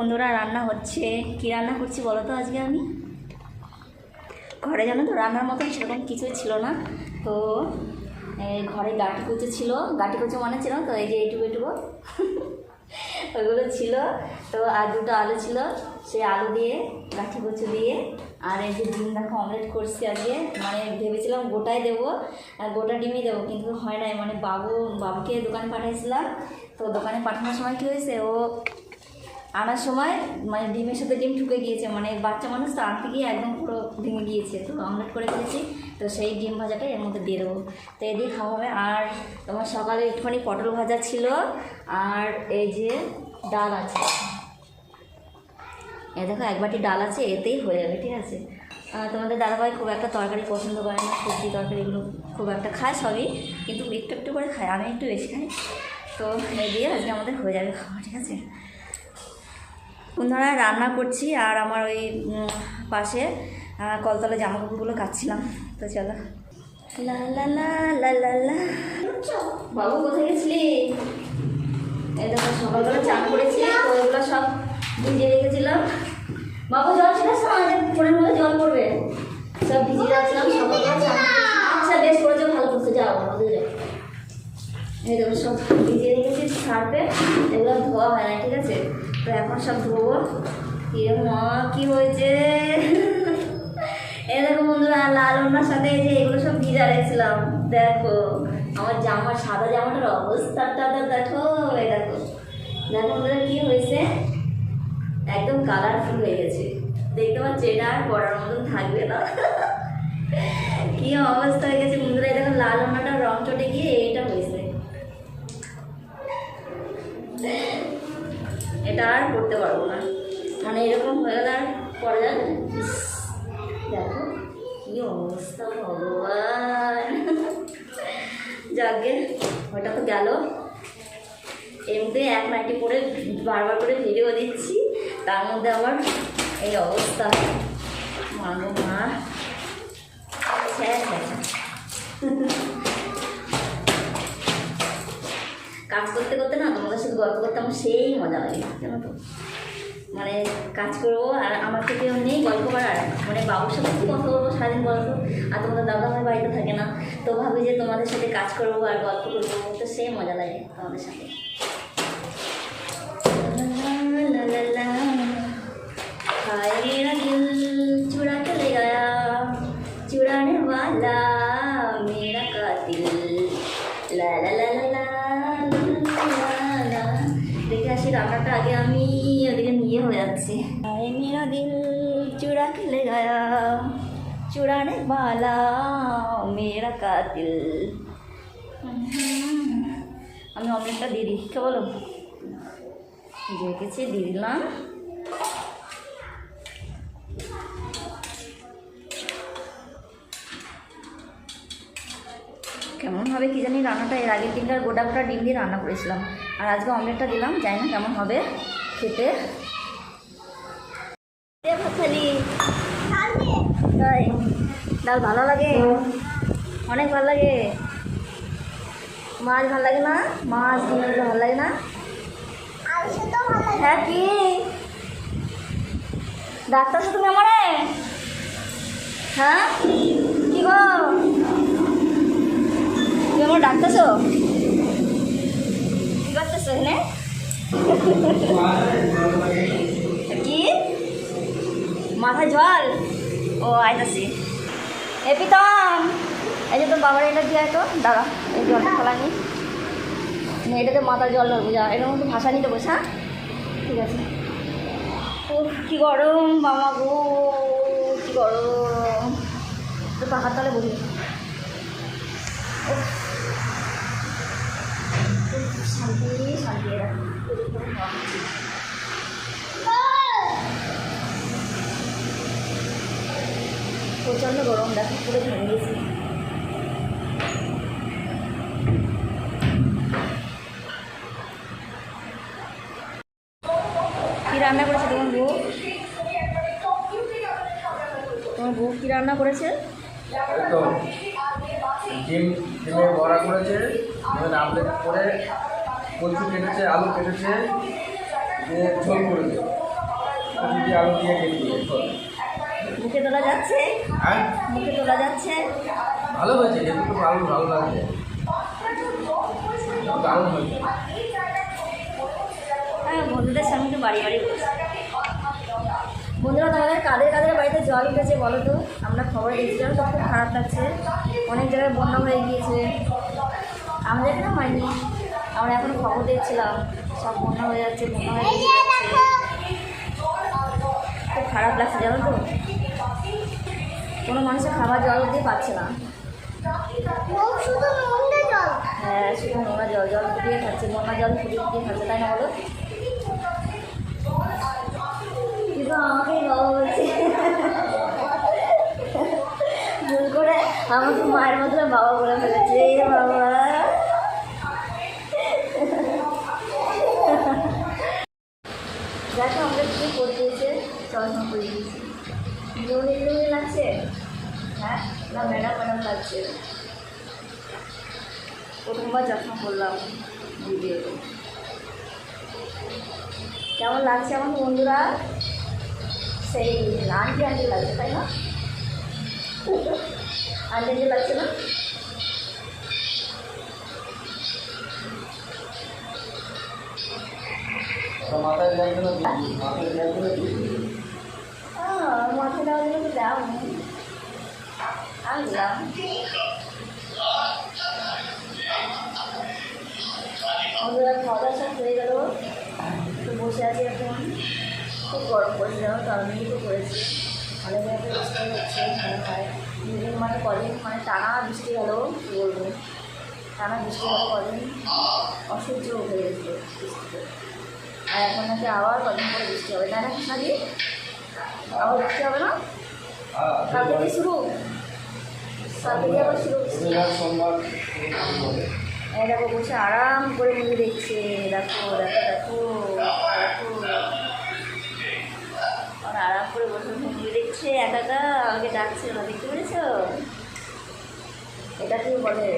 বন্ধুরা, রান্না হচ্ছে। কি রান্না করছি বলো তো? আজকে আমি ঘরে জানো তো রান্নার মতন সেরকম কিছুই ছিল না, তো ঘরে গাঁটি কুচো ছিল। গাঁটি কুচো মানে ছিল তো, এই যে এইটুকু এটুকু ওইগুলো ছিল। তো আর দুটো আলু ছিল, সেই আলু দিয়ে গাঁটি কুচো দিয়ে, আর এই যে ডিম দেখো অমলেট করছি আজকে। মানে ভেবেছিলাম গোটাই দেবো, গোটা ডিমই দেবো, কিন্তু হয় নাই। মানে বাবুকে দোকানে পাঠাইছিলাম, তো দোকানে পাঠানোর সময় কী হয়েছে, ও আনার সময় মানে ডিমের সাথে ডিম ঢুকে গিয়েছে। মানে বাচ্চা মানুষ তো আনতে গিয়ে একদম পুরো ভেঙে গিয়েছে। তো অমলেট করে ফেলেছি, তো সেই ডিম ভাজাটা এর মধ্যে দিয়ে দেবো, তো এদিকে খাওয়া হবে। আর তোমার সকালে একটুখানি পটল ভাজা ছিল, আর এই যে ডাল আছে, এ দেখো এক বাটি ডাল আছে, এতেই হয়ে যাবে, ঠিক আছে। তোমাদের দাদাভাই খুব একটা তরকারি পছন্দ করে না, সবজি তরকারি এগুলো খুব একটা খায় সবই, কিন্তু একটু একটু করে খায়, আমি একটু বেশি খাই। তো এই দিয়ে আজকে আমাদের হয়ে যাবে খাওয়া, ঠিক আছে। বন্ধুরা, রান্না করছি আর আমার ওই পাশে কলতলা জামাকাপড়গুলো কাচ্ছিলাম। তো চলো। লা লা লা লা লা লা। বাবু কোথায় গেছিলি? এই দেখো সকালবেলা চান করেছি, তো এগুলো সব ভিজিয়ে রেখেছিলাম। বাবু জল ছিল না, ফোনের মধ্যে জল পড়বে, সব ভিজিয়ে রাখছিলাম সকালবেলা চান। আচ্ছা বেশ করেছো, ভালো করছে, যাও আমাদের যাও। এই দেখো সব ভিজিয়ে রেখেছি সার্ফে, এগুলো ধোয়া হয় না, ঠিক আছে। তো এখন সব ধোবো। এ মা কি হয়েছে এই দেখো বন্ধুরা, লাল ওনার সাথে এই যে এগুলো সব ভিজা রেখেছিলাম। দেখো আমার জামা, সাদা জামাটার অবস্থাটা দেখো, এই দেখো দেখো বন্ধুরা কি হয়েছে, একদম কালারফুল হয়ে গেছে। দেখতে পাচ্ছি, এটা আর পরার মতন থাকবে না কি অবস্থা হয়ে গেছে বন্ধুরা। এই দেখো লাল ওনাটার রং চটে গিয়ে এটা হয়েছে, এটা আর করতে পারবো না। মানে এরকম হয়ে গেলে আর পরে যাবে। দেখো কি অবস্থা ভগবান যাকে ওটা তো গেল। এমনিতে এক নাইটি পরে বারবার করে ভিডিও দিচ্ছি, তার মধ্যে আমার এই অবস্থা। মাগো মা, কাজ করতে করতে না তোমাদের সাথে গল্প করতে আমার সেই মজা লাগে, জানো তো। মানে কাজ করবো আর আমার তো কেউ নেই গল্প করার, মানে বাবুর সাথে কি কথা বলবো সারাদিন গল্প, আর তোমাদের দাদা আমার বাড়িতে থাকে না, তো ভাবি যে তোমাদের সাথে কাজ করবো আর গল্প করবো, তো সেই মজা লাগে তোমাদের সাথে। मेरा दिल चुरा के ले गया, चुराने वाला मेरा कातिल, ला ला ला ला ला। দেখে আসি রান্নাটা আগে, আমি ওদিকে নিয়ে হয়ে যাচ্ছি। मेरा दिल चुरा के ले गया, चुराने वाला मेरा कातिल। আমি অমলেটটা দিয়ে দিই, কে বলো? দেখেছি, দিয়ে দিলাম। কেমন হবে কি জানি রান্নাটা, এর আগের দিনকার গোটা গোটা ডিম দিয়ে রান্না করেছিলাম, আর আজকে অমলেটটা দিলাম, জানি না কেমন হবে খেতে। তাই ডাল ভালো লাগে, অনেক ভালো লাগে। মাছ ভালো লাগে না? মাছ দিয়ে ভালো লাগে না? হ্যাঁ কি ডাক্তার তুমি আমারে? হ্যাঁ কি গো, তুমি আমার ডাকতেছো? কি করতেছো এখানে? কি মাথায় জল? ও আইতাছি। এ পিতাম, এই যে তোর বাবার এটা দিয়ে তো দাদা, এই জলটা ফেলানি, এটাতে মাথায় জল ধরবো, যা এটার মধ্যে ভাষা নিতে বসে। হ্যাঁ ঠিক আছে। ও কি গরম বাবা গো, কি গরম, তো পাহাড় তলে বসি। শান্তি শান্তি, প্রচণ্ড গরম, দেখো পুরো ভেঙে গেছি। কি রান্না করেছে তোমার বউ? তোমার বউ কি রান্না করেছে? ডিমে বড়া করেছে, আমলেট করে, কচু কেটেছে, আলু কেটেছে, দিয়ে ঝোল করেছে। আলু দিয়ে খেয়েছি। মুখে তোলা যাচ্ছে, হ্যাঁ মুখে তোলা যাচ্ছে। ভালো হয়েছে, খেতে তো ভালো ভালো লাগছে, দারুণ হয়েছে। হ্যাঁ, বন্ধুদের সঙ্গে তো বাড়ি বাড়ি বসে। বন্ধুরা, তোমাদের কাদের কাদের বাড়িতে জল উঠেছে বলো তো? আমরা খবর দেখছিলাম, তো খুব খারাপ লাগছে। অনেক জায়গায় বন্যা হয়ে গিয়েছে, আমাদের এখানে হয়নি। আমরা এখন খবর দেখছিলাম, সব বন্যা হয়ে যাচ্ছে, বন্যা হয়ে যাচ্ছে। খুব খারাপ লাগছে জানো তো, কোনো মানুষের খাবার জল দিয়ে পাচ্ছে না। হ্যাঁ, শুধু নোংরা জল জল ফুটিয়ে খাচ্ছে, নোংরা জল ফুটিয়ে ফুটিয়ে খাচ্ছে, তাই না বলো? কিন্তু আমাকেই বাবা বলছে, ভুল করে আমাকে মায়ের মতো বাবা বলে ফেলেছে। এই বাবা, দেখো আমাকে কী করে দিয়েছে, চশমা করে দিয়েছে। লুঙ্গি লুঙ্গি লাগছে, হ্যাঁ না ম্যাডাম ম্যাডাম লাগছে। প্রথমবার চশমা করলাম ভিডিওতে। কেমন লাগছে আমার বন্ধুরা? সেই আন্টি আন্টি লাগছে, তাই না? আন্টি আন্টি লাগছে না? মাথায় লাগবে না, মাথায় লাগবে না। মাথায় দেওয়ার জন্য তো দাও আনলাম। বন্ধুরা, খাওয়া দাওয়া সব হয়ে গেল, তো বসে আছি এখন। খুব গরম পড়েছে জানো তো, আমি তো করেছি। অনেক জায়গায় বৃষ্টি হচ্ছে, মনে হয় দুদিন মানে কদিন মানে টানা বৃষ্টি হলো, কী বলবো, টানা বৃষ্টি হলো কদিন, অসহ্য হয়ে গেছিলো বৃষ্টিতে। আর এখন নাকি আবার কদিন পরে বৃষ্টি হবে, তাই না কৃষ্ণাদি? আবার বৃষ্টি হবে না? কালকে কি শুরু? কালকে কি আবার শুরু? সোমবার এই দেখো বসে আরাম করে মুভি দেখছে, দেখো দেখো দেখো দেখো, আর আরাম করে বসে মুভি দেখছে একা একা, আমাকে ডাকছে না, দেখতে পেরেছ? এটা কি বলে?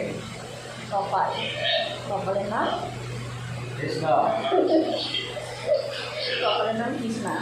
কপাল, কপালের নাম কৃষ্ণা, কপালের নাম কৃষ্ণা।